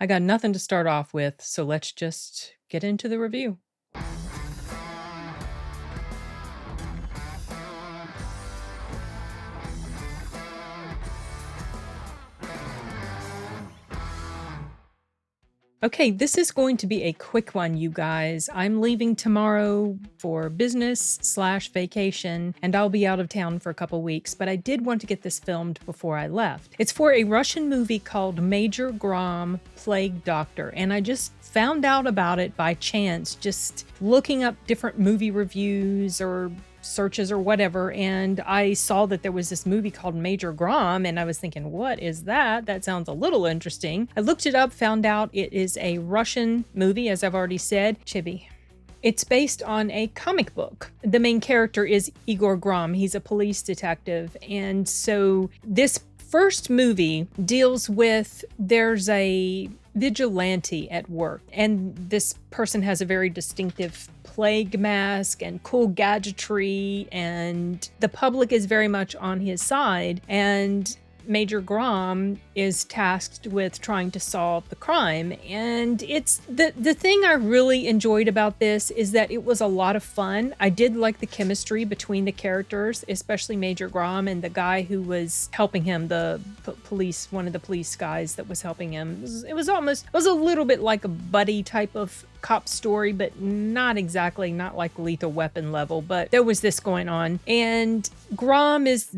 I got nothing to start off with, so let's just get into the review. Okay, this is going to be a quick one, you guys. I'm leaving tomorrow for business/vacation, and I'll be out of town for a couple weeks, but I did want to get this filmed before I left. It's for a Russian movie called Major Grom, Plague Doctor, and I just found out about it by chance, just looking up different movie reviews or searches or whatever, and I saw that there was this movie called Major Grom, and I was thinking, what is that? That sounds a little interesting. I looked it up, found out it is a Russian movie, as I've already said, Chibi. It's based on a comic book. The main character is Igor Grom. He's a police detective, and so this first movie deals with there's a vigilante at work, and this person has a very distinctive plague mask and cool gadgetry, and the public is very much on his side, and Major Grom is tasked with trying to solve the crime. And it's the thing I really enjoyed about this is that it was a lot of fun. I did like the chemistry between the characters, especially Major Grom and the guy who was helping him, the police, one of the police guys that was helping him. It was a little bit like a buddy type of cop story, but not exactly, not like Lethal Weapon level, but there was this going on. And Grom is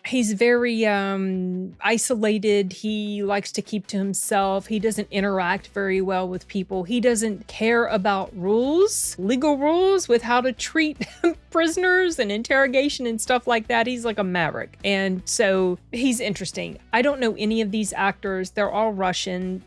he's very isolated. He likes to keep to himself. He doesn't interact very well with people. He doesn't care about rules, legal rules with how to treat prisoners and interrogation and stuff like that. He's like a maverick. And so he's interesting. I don't know any of these actors. They're all Russian.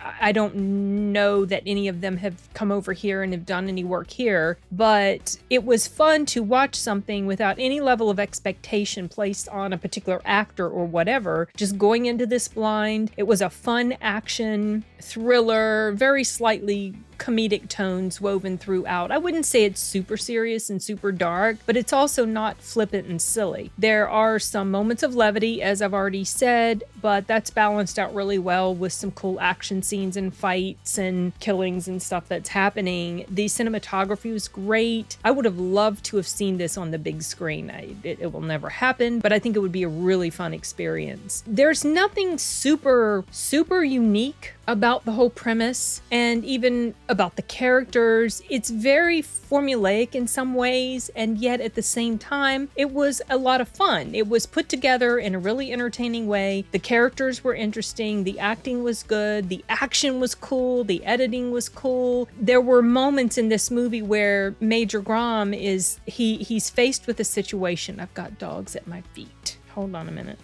I don't know that any of them have come over here and have done any work here, but it was fun to watch something without any level of expectation placed on a particular actor or whatever, just going into this blind. It was a fun action thriller, very slightly comedic tones woven throughout. I wouldn't say it's super serious and super dark, but it's also not flippant and silly. There are some moments of levity, as I've already said, but that's balanced out really well with some cool action scenes and fights and killings and stuff that's happening. The cinematography was great. I would have loved to have seen this on the big screen. It will never happen, but I think it would be a really fun experience. There's nothing super unique about the whole premise and even about the characters. It's very formulaic in some ways, and yet at the same time, it was a lot of fun. It was put together in a really entertaining way. The characters were interesting. The acting was good. The action was cool. The editing was cool. There were moments in this movie where Major Grom he's faced with a situation. I've got dogs at my feet. Hold on a minute.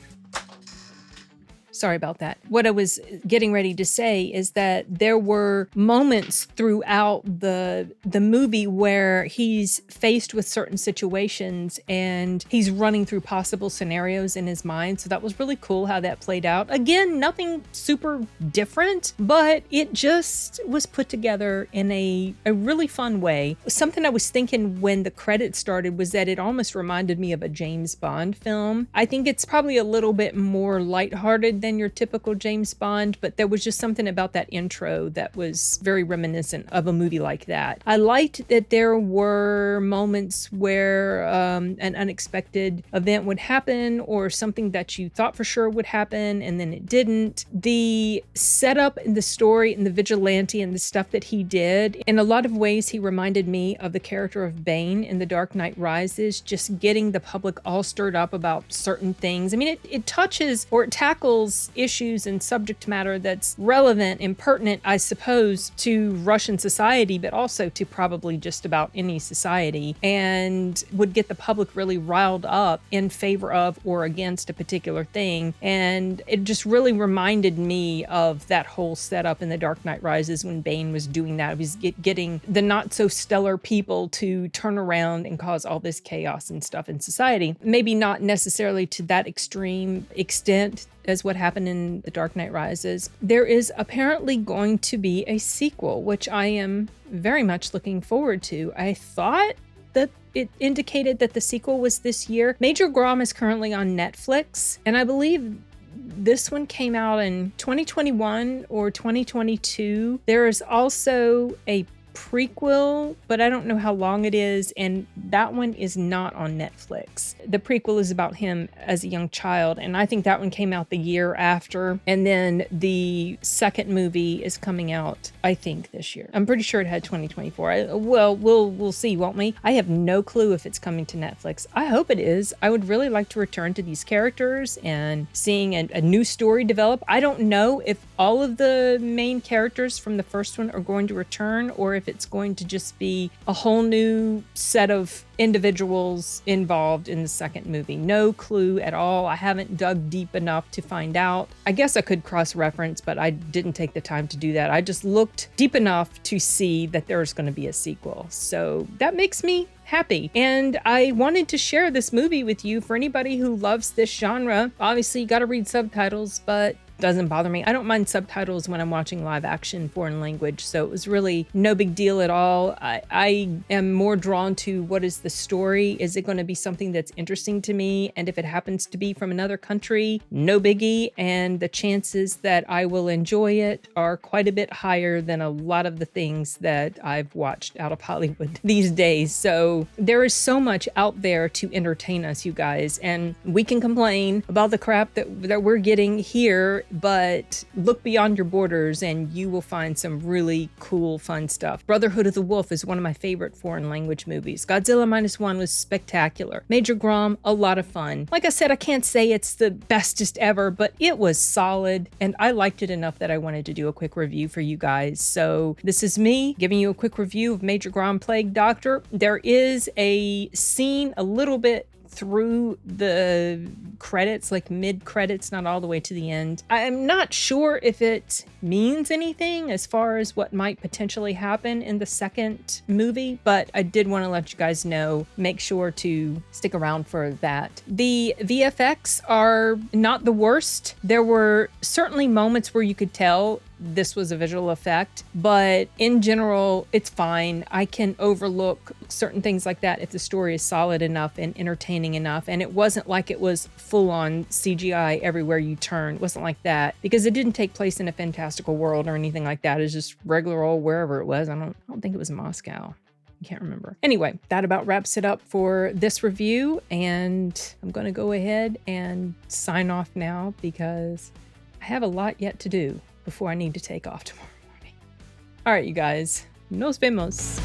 Sorry about that. What I was getting ready to say is that there were moments throughout the movie where he's faced with certain situations and he's running through possible scenarios in his mind. So that was really cool how that played out. Again, nothing super different, but it just was put together in a really fun way. Something I was thinking when the credits started was that it almost reminded me of a James Bond film. I think it's probably a little bit more lighthearted than your typical James Bond, but there was just something about that intro that was very reminiscent of a movie like that. I liked that there were moments where an unexpected event would happen or something that you thought for sure would happen and then it didn't. The setup in the story and the vigilante and the stuff that he did, in a lot of ways he reminded me of the character of Bane in The Dark Knight Rises, just getting the public all stirred up about certain things. I mean, it touches or it tackles issues and subject matter that's relevant and pertinent, I suppose, to Russian society, but also to probably just about any society, and would get the public really riled up in favor of or against a particular thing. And it just really reminded me of that whole setup in The Dark Knight Rises when Bane was doing that. He was getting the not so stellar people to turn around and cause all this chaos and stuff in society. Maybe not necessarily to that extreme extent as what happened in The Dark Knight Rises. There is apparently going to be a sequel, which I am very much looking forward to. I thought that it indicated that the sequel was this year. Major Grom is currently on Netflix, and I believe This one came out in 2021 or 2022. There is also a prequel, but I don't know how long it is, and that one is not on Netflix. The prequel is about him as a young child, and I think that one came out the year after, and then the second movie is coming out, I think, this year. I'm pretty sure it had 2024. Well, we'll see, won't we? I have no clue if it's coming to Netflix. I hope it is. I would really like to return to these characters and seeing a new story develop. I don't know if all of the main characters from the first one are going to return, or if it's going to just be a whole new set of individuals involved in the second movie. No clue at all. I haven't dug deep enough to find out. I guess I could cross-reference, but I didn't take the time to do that. I just looked deep enough to see that there's going to be a sequel. So that makes me happy. And I wanted to share this movie with you for anybody who loves this genre. Obviously, you got to read subtitles, but doesn't bother me. I don't mind subtitles when I'm watching live action foreign language, so it was really no big deal at all. I am more drawn to what is the story. Is it going to be something that's interesting to me? And if it happens to be from another country, no biggie. And the chances that I will enjoy it are quite a bit higher than a lot of the things that I've watched out of Hollywood these days. So there is so much out there to entertain us, you guys, and we can complain about the crap that we're getting here, but look beyond your borders and you will find some really cool, fun stuff. Brotherhood of the Wolf is one of my favorite foreign language movies. Godzilla Minus One was spectacular. Major Grom, a lot of fun. Like I said, I can't say it's the bestest ever, but it was solid and I liked it enough that I wanted to do a quick review for you guys. So this is me giving you a quick review of Major Grom Plague Doctor. There is a scene a little bit through the credits, like mid-credits, not all the way to the end. I'm not sure if it means anything as far as what might potentially happen in the second movie, but I did want to let you guys know, make sure to stick around for that. The VFX are not the worst. There were certainly moments where you could tell this was a visual effect, but in general, it's fine. I can overlook certain things like that if the story is solid enough and entertaining enough. And it wasn't like it was full-on CGI everywhere you turn. It wasn't like that because it didn't take place in a fantastical world or anything like that. It's just regular old wherever it was. I don't think it was Moscow. I can't remember. Anyway, that about wraps it up for this review, and I'm going to go ahead and sign off now because I have a lot yet to do before I need to take off tomorrow morning. All right, you guys, nos vemos.